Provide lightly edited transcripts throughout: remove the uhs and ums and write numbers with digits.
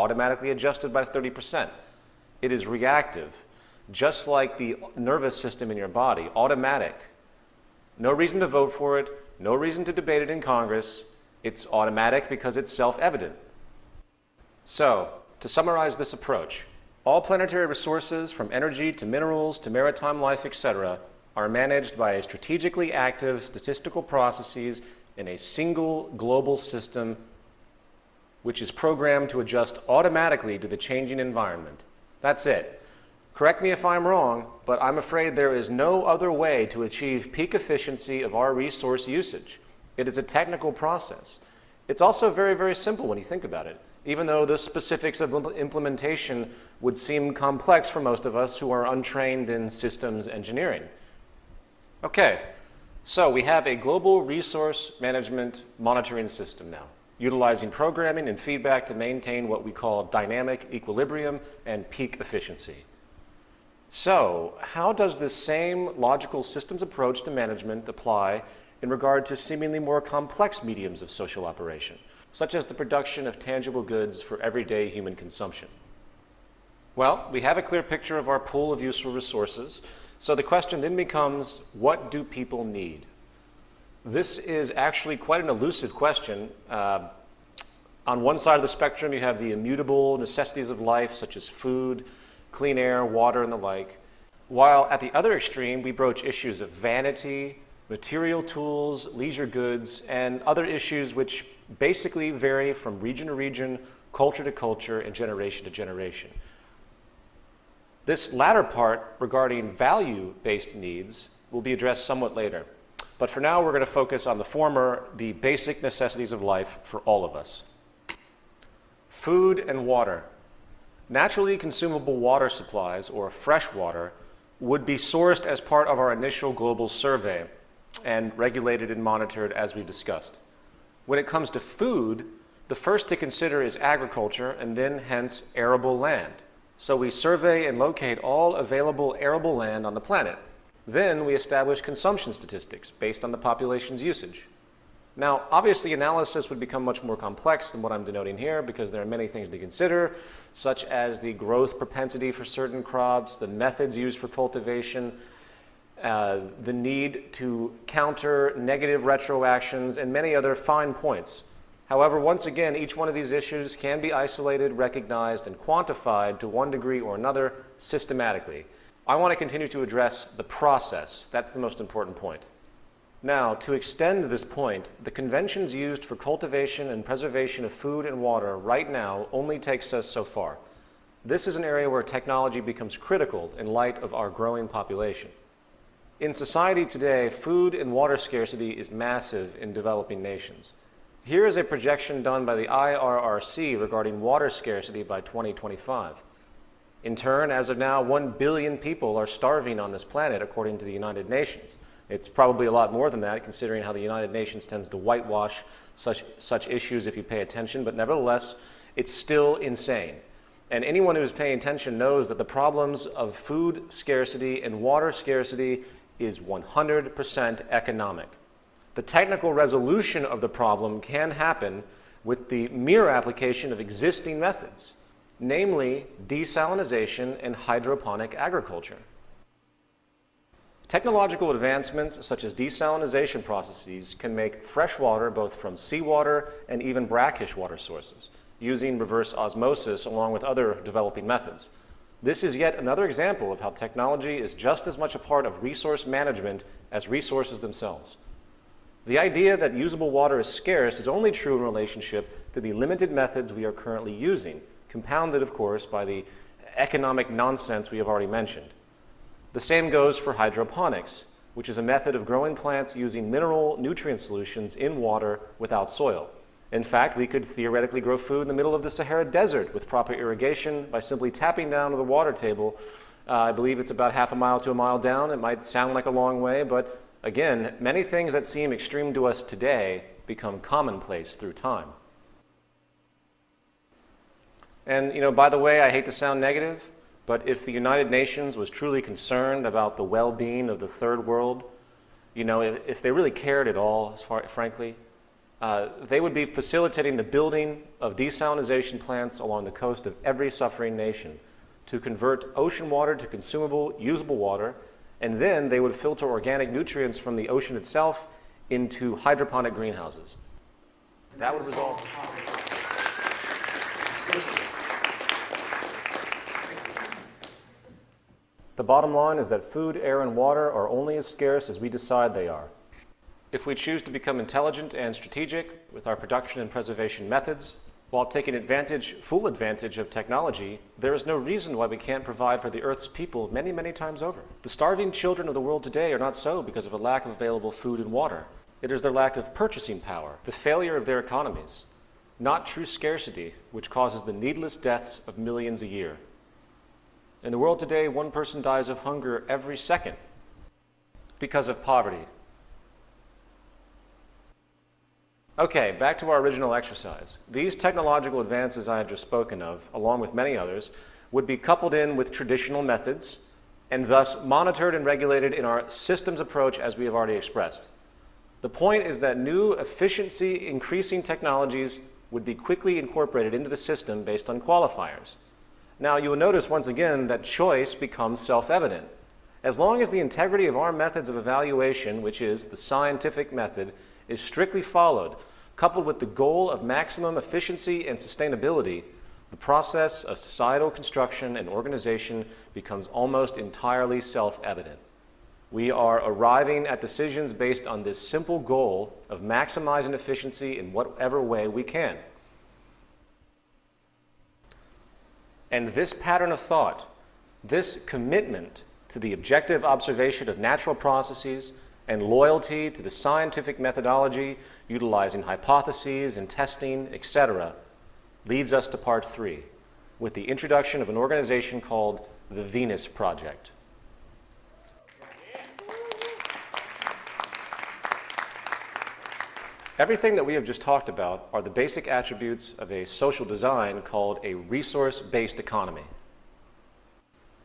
automatically adjusted by 30%. It is reactive, just like the nervous system in your body, automatic. No reason to vote for it, no reason to debate it in Congress. It's automatic because it's self-evident. So, to summarize this approach, all planetary resources, from energy to minerals to maritime life, etc., are managed by strategically active statistical processes in a single global system which is programmed to adjust automatically to the changing environment. That's it. Correct me if I'm wrong, but I'm afraid there is no other way to achieve peak efficiency of our resource usage. It is a technical process. It's also very, very simple when you think about it, even though the specifics of implementation would seem complex for most of us who are untrained in systems engineering. Okay, so we have a global resource management monitoring system now, utilizing programming and feedback to maintain what we call dynamic equilibrium and peak efficiency. So, how does this same logical systems approach to management apply in regard to seemingly more complex mediums of social operation, such as the production of tangible goods for everyday human consumption? Well, we have a clear picture of our pool of useful resources, so the question then becomes, what do people need? This is actually quite an elusive question. On one side of the spectrum, you have the immutable necessities of life, such as food, clean air, water, and the like, while at the other extreme, we broach issues of vanity, material tools, leisure goods, and other issues which basically vary from region to region, culture to culture, and generation to generation. This latter part regarding value-based needs will be addressed somewhat later. But for now, we're going to focus on the former, the basic necessities of life for all of us. Food and water. Naturally consumable water supplies, or fresh water, would be sourced as part of our initial global survey and regulated and monitored as we discussed. When it comes to food, the first to consider is agriculture and then hence arable land. So we survey and locate all available arable land on the planet. Then we establish consumption statistics based on the population's usage. Now, obviously analysis would become much more complex than what I'm denoting here because there are many things to consider, such as the growth propensity for certain crops, the methods used for cultivation, the need to counter negative retroactions, and many other fine points. However, once again, each one of these issues can be isolated, recognized, and quantified to one degree or another systematically. I want to continue to address the process. That's the most important point. Now, to extend this point, the conventions used for cultivation and preservation of food and water right now only takes us so far. This is an area where technology becomes critical in light of our growing population. In society today, food and water scarcity is massive in developing nations. Here is a projection done by the IRRC regarding water scarcity by 2025. In turn, as of now, 1 billion people are starving on this planet, according to the United Nations. It's probably a lot more than that, considering how the United Nations tends to whitewash such issues if you pay attention, but nevertheless, it's still insane. And anyone who is paying attention knows that the problems of food scarcity and water scarcity is 100% economic. The technical resolution of the problem can happen with the mere application of existing methods, namely desalination and hydroponic agriculture. Technological advancements such as desalination processes can make fresh water both from seawater and even brackish water sources, using reverse osmosis along with other developing methods. This is yet another example of how technology is just as much a part of resource management as resources themselves. The idea that usable water is scarce is only true in relationship to the limited methods we are currently using, compounded, of course, by the economic nonsense we have already mentioned. The same goes for hydroponics, which is a method of growing plants using mineral nutrient solutions in water without soil. In fact, we could theoretically grow food in the middle of the Sahara Desert with proper irrigation by simply tapping down to the water table. I believe it's about half a mile to a mile down. It might sound like a long way, but again, many things that seem extreme to us today become commonplace through time. And, by the way, I hate to sound negative, but if the United Nations was truly concerned about the well-being of the third world, if they really cared at all, frankly, They would be facilitating the building of desalination plants along the coast of every suffering nation to convert ocean water to consumable, usable water, and then they would filter organic nutrients from the ocean itself into hydroponic greenhouses. That would resolve. The bottom line is that food, air, and water are only as scarce as we decide they are. If we choose to become intelligent and strategic with our production and preservation methods, while taking full advantage of technology, there is no reason why we can't provide for the Earth's people many, many times over. The starving children of the world today are not so because of a lack of available food and water. It is their lack of purchasing power, the failure of their economies, not true scarcity, which causes the needless deaths of millions a year. In the world today, one person dies of hunger every second because of poverty. Okay, back to our original exercise. These technological advances I have just spoken of, along with many others, would be coupled in with traditional methods and thus monitored and regulated in our systems approach as we have already expressed. The point is that new efficiency-increasing technologies would be quickly incorporated into the system based on qualifiers. Now, you will notice once again that choice becomes self-evident. As long as the integrity of our methods of evaluation, which is the scientific method, is strictly followed, coupled with the goal of maximum efficiency and sustainability, the process of societal construction and organization becomes almost entirely self-evident. We are arriving at decisions based on this simple goal of maximizing efficiency in whatever way we can. And this pattern of thought, this commitment to the objective observation of natural processes and loyalty to the scientific methodology utilizing hypotheses and testing, etc., leads us to part 3, with the introduction of an organization called the Venus Project. Everything that we have just talked about are the basic attributes of a social design called a resource-based economy.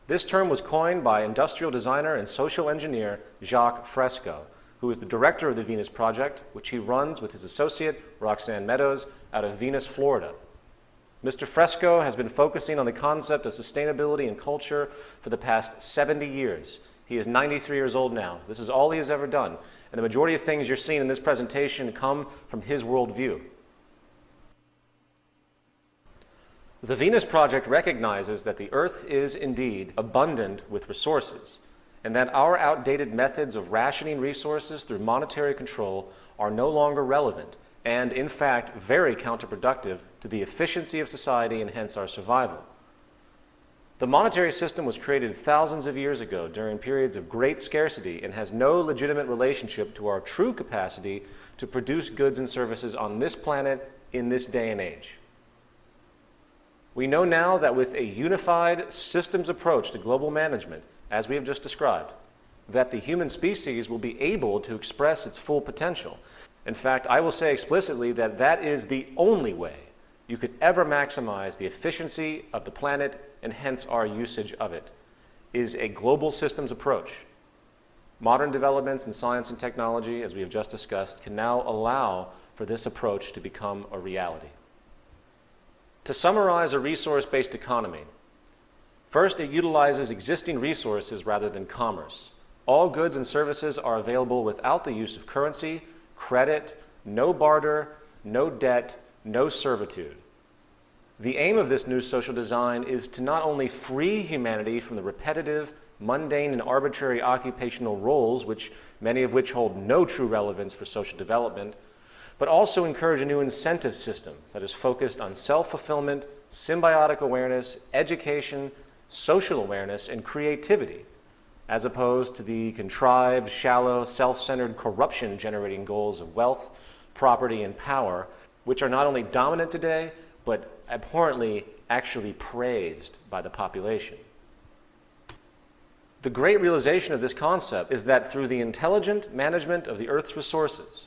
This term was coined by industrial designer and social engineer Jacques Fresco, who is the director of the Venus Project, which he runs with his associate Roxanne Meadows out of Venus, Florida. Mr. Fresco has been focusing on the concept of sustainability and culture for the past 70 years. He is 93 years old now. This is all he has ever done. And the majority of things you're seeing in this presentation come from his worldview. The Venus Project recognizes that the Earth is indeed abundant with resources, and that our outdated methods of rationing resources through monetary control are no longer relevant, and in fact very counterproductive to the efficiency of society and hence our survival. The monetary system was created thousands of years ago during periods of great scarcity and has no legitimate relationship to our true capacity to produce goods and services on this planet in this day and age. We know now that with a unified systems approach to global management, as we have just described, that the human species will be able to express its full potential. In fact, I will say explicitly that that is the only way you could ever maximize the efficiency of the planet and hence our usage of it, is a global systems approach. Modern developments in science and technology, as we have just discussed, can now allow for this approach to become a reality. To summarize a resource-based economy, first, it utilizes existing resources rather than commerce. All goods and services are available without the use of currency, credit, no barter, no debt, no servitude. The aim of this new social design is to not only free humanity from the repetitive, mundane, and arbitrary occupational roles, many of which hold no true relevance for social development, but also encourage a new incentive system that is focused on self-fulfillment, symbiotic awareness, education, social awareness, and creativity, as opposed to the contrived, shallow, self-centered, corruption-generating goals of wealth, property, and power, which are not only dominant today, but abhorrently actually praised by the population. The great realization of this concept is that through the intelligent management of the Earth's resources,